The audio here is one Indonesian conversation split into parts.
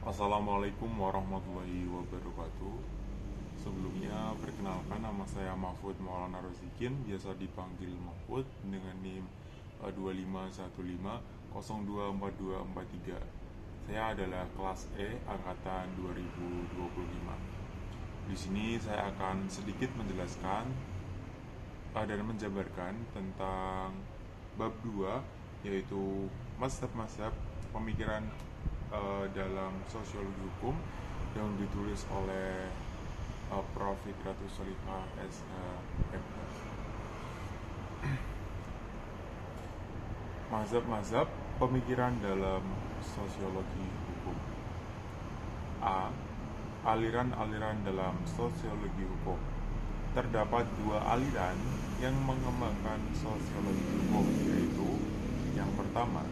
Assalamualaikum warahmatullahi wabarakatuh. Sebelumnya, perkenalkan nama saya Mahfud Maulana Rozikin, biasa dipanggil Mahfud dengan NIM 2515024243. Saya adalah kelas E angkatan 2025. Di sini saya akan sedikit menjelaskan dan menjabarkan tentang bab 2, yaitu mazhab-mazhab pemikiran dalam sosiologi hukum yang ditulis oleh Prof. Fikratus Sholihah SH. Mazhab-mazhab pemikiran dalam sosiologi hukum. A. Aliran-aliran dalam sosiologi hukum. Terdapat dua aliran yang mengembangkan sosiologi hukum, yaitu yang pertama,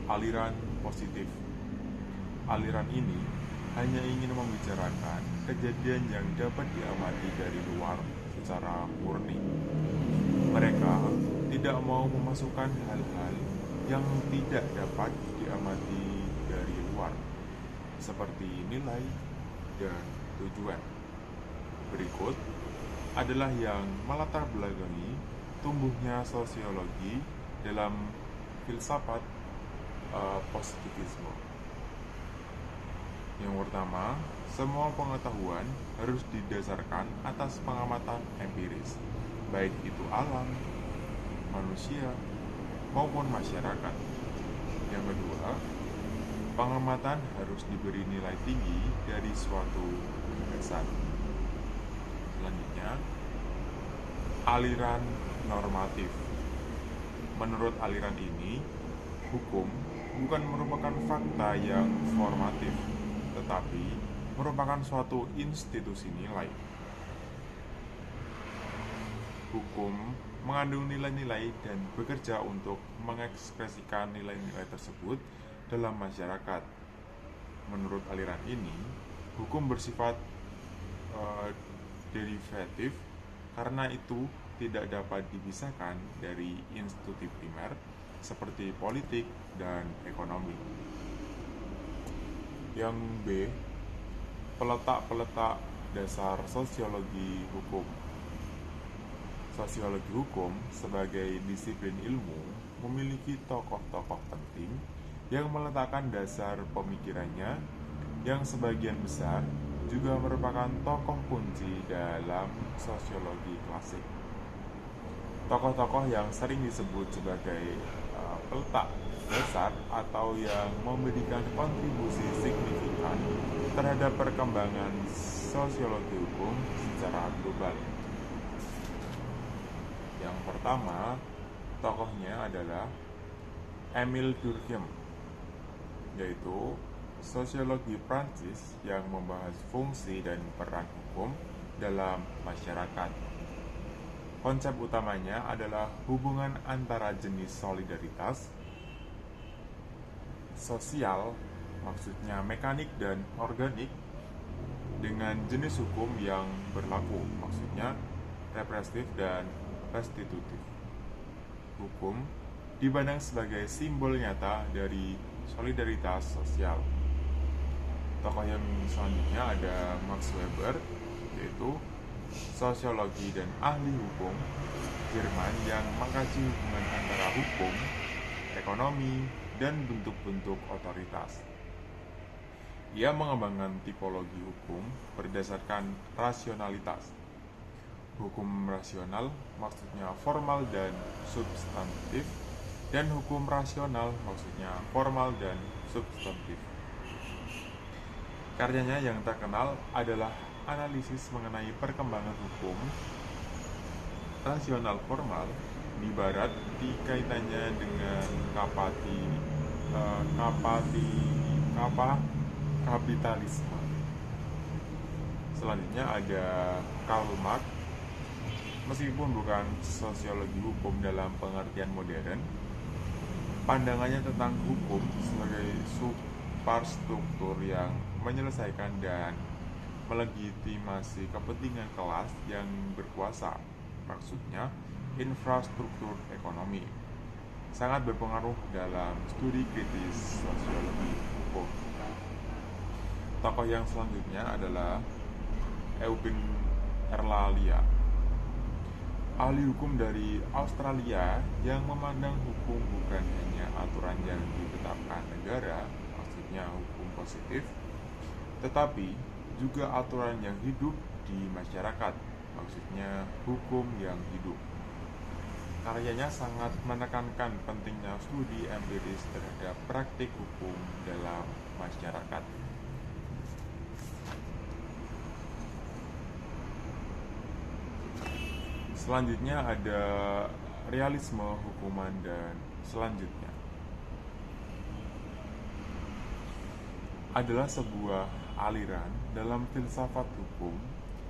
aliran positif. Aliran ini hanya ingin membicarakan kejadian yang dapat diamati dari luar secara murni. Mereka tidak mau memasukkan hal-hal yang tidak dapat diamati dari luar, seperti nilai dan tujuan. Berikut adalah yang melatar belakangi tumbuhnya sosiologi dalam filsafat positivisme. Yang pertama, semua pengetahuan harus didasarkan atas pengamatan empiris, baik itu alam, manusia, maupun masyarakat. Yang kedua, pengamatan harus diberi nilai tinggi dari suatu gagasan. Selanjutnya, aliran normatif. Menurut aliran ini, hukum bukan merupakan fakta yang formatif, tetapi merupakan suatu institusi nilai. Hukum mengandung nilai-nilai dan bekerja untuk mengekspresikan nilai-nilai tersebut dalam masyarakat. Menurut aliran ini, hukum bersifat derivatif karena itu tidak dapat dipisahkan dari institusi primer seperti politik dan ekonomi. Yang B, peletak-peletak dasar sosiologi hukum. Sosiologi hukum sebagai disiplin ilmu memiliki tokoh-tokoh penting yang meletakkan dasar pemikirannya, yang sebagian besar juga merupakan tokoh kunci dalam sosiologi klasik. Tokoh-tokoh yang sering disebut sebagai peletak dasar atau yang memberikan kontribusi signifikan terhadap perkembangan sosiologi hukum secara global. Yang pertama, tokohnya adalah Émile Durkheim, yaitu sosiologi Prancis yang membahas fungsi dan peran hukum dalam masyarakat. Konsep utamanya adalah hubungan antara jenis solidaritas sosial, maksudnya mekanik dan organik, dengan jenis hukum yang berlaku, maksudnya represif dan restitutif. Hukum dipandang sebagai simbol nyata dari solidaritas sosial. Tokoh yang selanjutnya ada Max Weber, yaitu sosiologi dan ahli hukum Jerman yang mengkaji hubungan antara hukum, ekonomi, dan bentuk-bentuk otoritas. Ia mengembangkan tipologi hukum berdasarkan rasionalitas. Hukum rasional maksudnya formal dan substantif, dan hukum rasional maksudnya formal dan substantif. Karyanya yang terkenal adalah analisis mengenai perkembangan hukum rasional formal di barat dikaitannya dengan kapitalisme. Selanjutnya ada Karl Marx. Meskipun bukan sosiologi hukum dalam pengertian modern, pandangannya tentang hukum sebagai superstruktur yang menyelesaikan dan melegitimasi kepentingan kelas yang berkuasa, maksudnya infrastruktur ekonomi, sangat berpengaruh dalam studi kritis sosiologi hukum. Tokoh yang selanjutnya adalah Eugene Erlalia, ahli hukum dari Australia yang memandang hukum bukan hanya aturan yang ditetapkan negara, maksudnya hukum positif, tetapi juga aturan yang hidup di masyarakat, maksudnya hukum yang hidup. Karyanya sangat menekankan pentingnya studi empiris terhadap praktik hukum dalam masyarakat. Selanjutnya ada realisme hukuman dan selanjutnya adalah sebuah aliran dalam filsafat hukum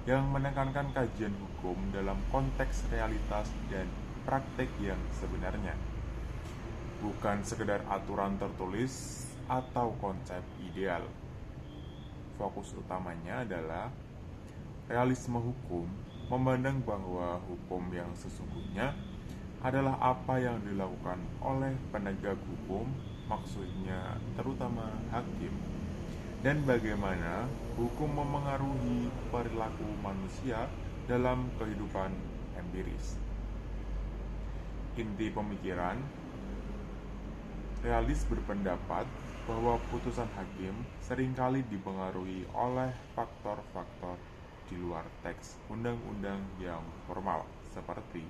yang menekankan kajian hukum dalam konteks realitas dan praktek yang sebenarnya, bukan sekedar aturan tertulis atau konsep ideal. Fokus utamanya adalah realisme hukum memandang bahwa hukum yang sesungguhnya adalah apa yang dilakukan oleh penegak hukum, maksudnya terutama hakim, dan bagaimana hukum memengaruhi perilaku manusia dalam kehidupan empiris. Inti pemikiran realis berpendapat bahwa putusan hakim seringkali dipengaruhi oleh faktor-faktor di luar teks undang-undang yang formal, seperti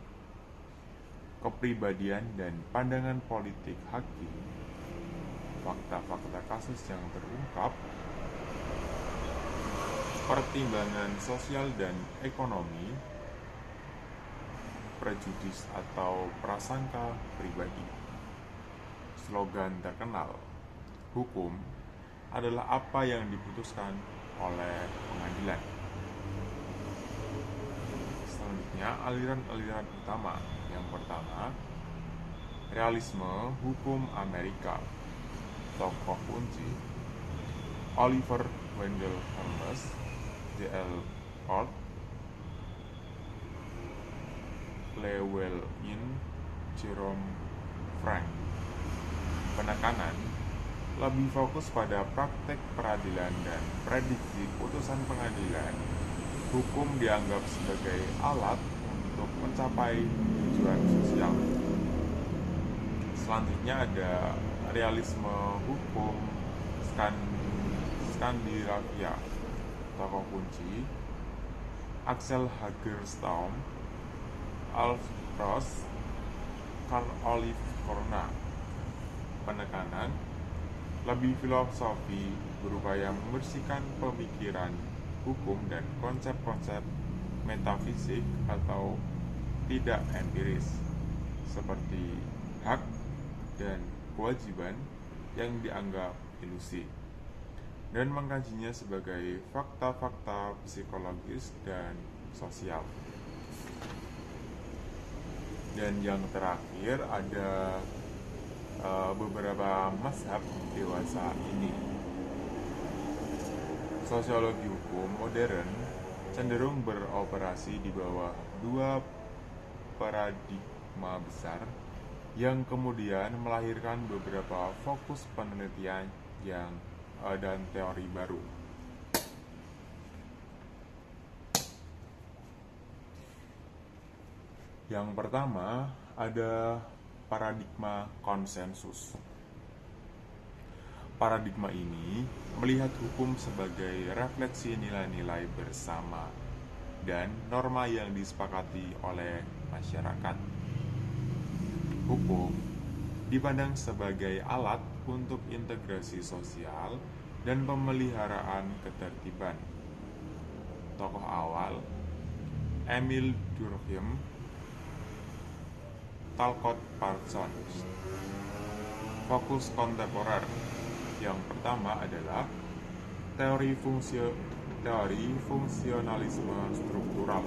kepribadian dan pandangan politik hakim, fakta-fakta kasus yang terungkap, pertimbangan sosial dan ekonomi, prejudis atau prasangka pribadi. Slogan terkenal, hukum adalah apa yang diputuskan oleh pengadilan. Selanjutnya, aliran-aliran utama. Yang pertama, realisme hukum Amerika. Tokoh kunci Oliver Wendell Holmes, J.L. Hort, Llewellyn Jerome Frank. Penekanan lebih fokus pada praktek peradilan dan prediksi putusan pengadilan. Hukum dianggap sebagai alat untuk mencapai tujuan sosial. Selanjutnya ada realisme hukum Skandinavia. Tokoh kunci Axel Hagerstorm, Alf Ross, Karl Olive Corna. Penekanan lebih filosofi, berupaya membersihkan pemikiran hukum dan konsep-konsep metafisik atau tidak empiris seperti hak dan kewajiban yang dianggap ilusi, dan mengkajinya sebagai fakta-fakta psikologis dan sosial. Dan yang terakhir ada beberapa mazhab dewasa ini. Sosiologi hukum modern cenderung beroperasi di bawah dua paradigma besar yang kemudian melahirkan beberapa fokus penelitian dan teori baru. Yang pertama ada paradigma konsensus. Paradigma ini melihat hukum sebagai refleksi nilai-nilai bersama dan norma yang disepakati oleh masyarakat. Hukum dipandang sebagai alat untuk integrasi sosial dan pemeliharaan ketertiban. Tokoh awal Emil Durkheim, Talcott Parsons. Fokus kontemporer yang pertama adalah teori fungsionalisme struktural.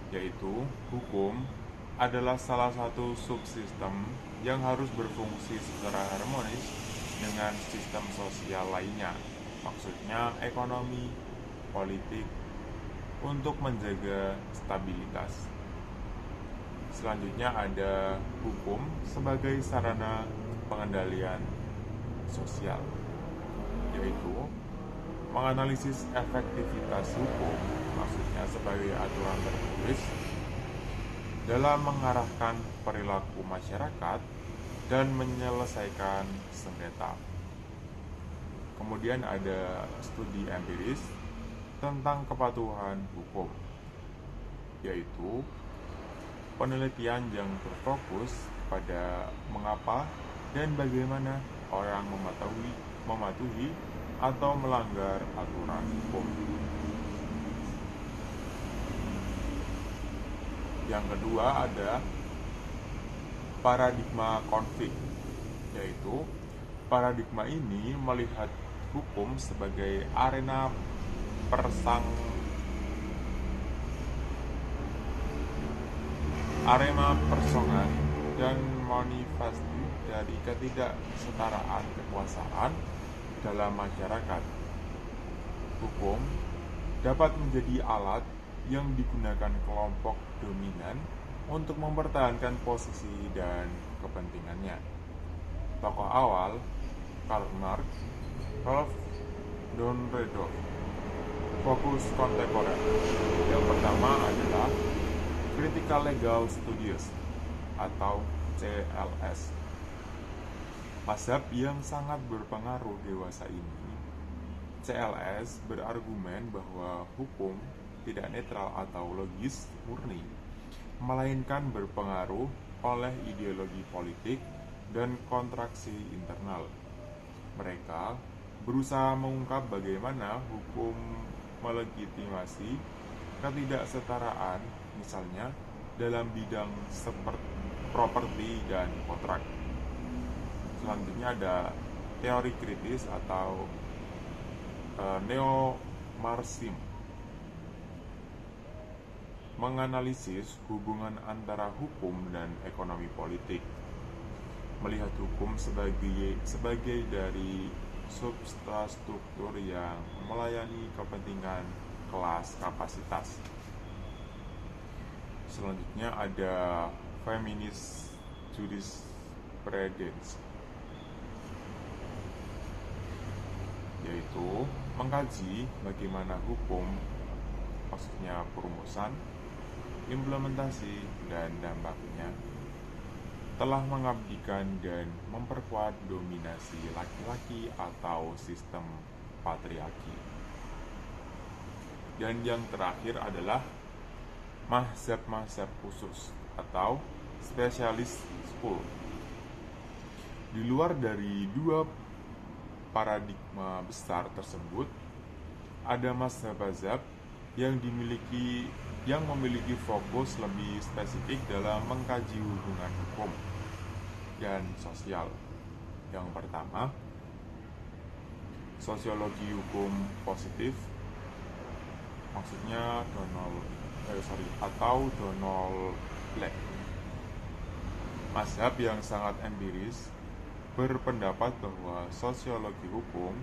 Yaitu hukum adalah salah satu subsistem yang harus berfungsi secara harmonis dengan sistem sosial lainnya, maksudnya ekonomi, politik, untuk menjaga stabilitas. Selanjutnya ada hukum sebagai sarana pengendalian sosial, yaitu menganalisis efektivitas hukum, maksudnya sebagai aturan tertulis, dalam mengarahkan perilaku masyarakat dan menyelesaikan sengketa. Kemudian ada studi empiris tentang kepatuhan hukum, yaitu penelitian yang berfokus pada mengapa dan bagaimana orang mematuhi atau melanggar aturan hukum. Yang kedua ada paradigma konflik, yaitu paradigma ini melihat hukum sebagai arena persongan dan manifestasi dari ketidaksetaraan kekuasaan dalam masyarakat. Hukum dapat menjadi alat yang digunakan kelompok dominan untuk mempertahankan posisi dan kepentingannya. Tokoh awal Karl Marx, Ralph Donredorf. Fokus kontemporer. Yang pertama adalah Critical Legal Studies atau CLS. Mazhab yang sangat berpengaruh dewasa ini, CLS berargumen bahwa hukum tidak netral atau logis murni, melainkan berpengaruh oleh ideologi politik dan kontraksi internal. Mereka berusaha mengungkap bagaimana hukum melegitimasi ketidaksetaraan, misalnya dalam bidang seperti properti dan kontrak. Selanjutnya ada teori kritis atau neo-Marxism, menganalisis hubungan antara hukum dan ekonomi politik, melihat hukum sebagai dari substruktur yang melayani kepentingan kelas kapasitas. Selanjutnya ada feminist jurisprudence, yaitu mengkaji bagaimana hukum, maksudnya perumusan, implementasi, dan dampaknya telah mengabdikan dan memperkuat dominasi laki-laki atau sistem patriarki. Dan yang terakhir adalah mazhab-mazhab khusus atau specialist school. Di luar dari dua paradigma besar tersebut, ada mazhab-mazhab yang memiliki fokus lebih spesifik dalam mengkaji hubungan hukum dan sosial. Yang pertama, sosiologi hukum positif, maksudnya Donald Black. Mazhab yang sangat empiris berpendapat bahwa sosiologi hukum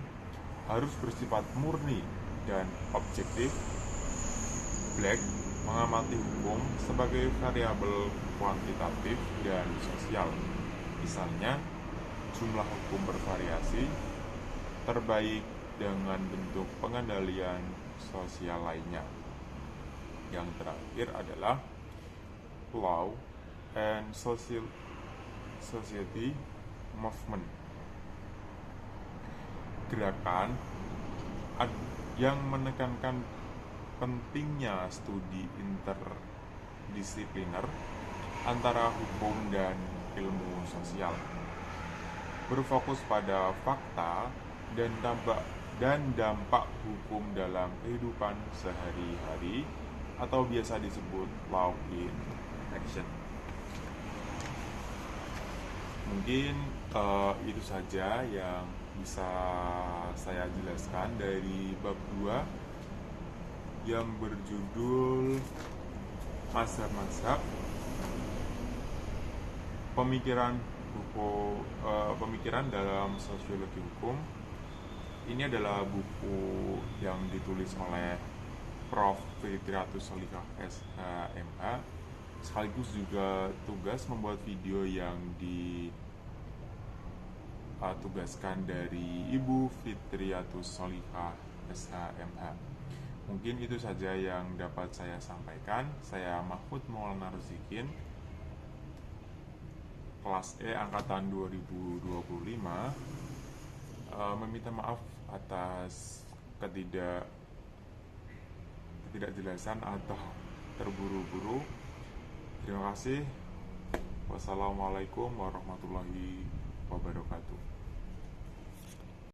harus bersifat murni dan objektif. Black mengamati hukum sebagai variabel kuantitatif dan sosial. Misalnya, jumlah hukum bervariasi, terbaik dengan bentuk pengendalian sosial lainnya. Yang terakhir adalah Law and Society Movement, gerakan yang menekankan pentingnya studi interdisipliner antara hukum dan ilmu sosial, berfokus pada fakta dan dampak hukum dalam kehidupan sehari-hari atau biasa disebut law in action. Mungkin itu saja yang bisa saya jelaskan dari bab 2 yang berjudul mazhab-mazhab pemikiran dalam sosiologi hukum. Ini adalah buku yang ditulis oleh Prof. Fitriatus Solikah SHMH, sekaligus juga tugas membuat video yang tugaskan dari Ibu Fitriatus Solihah SHMH. Mungkin itu saja yang dapat saya sampaikan. Saya Mahfud Maulana Ruzikin, kelas E angkatan 2025, meminta maaf atas ketidakjelasan atau terburu-buru. Terima kasih. Wassalamualaikum warahmatullahi wabarakatuh.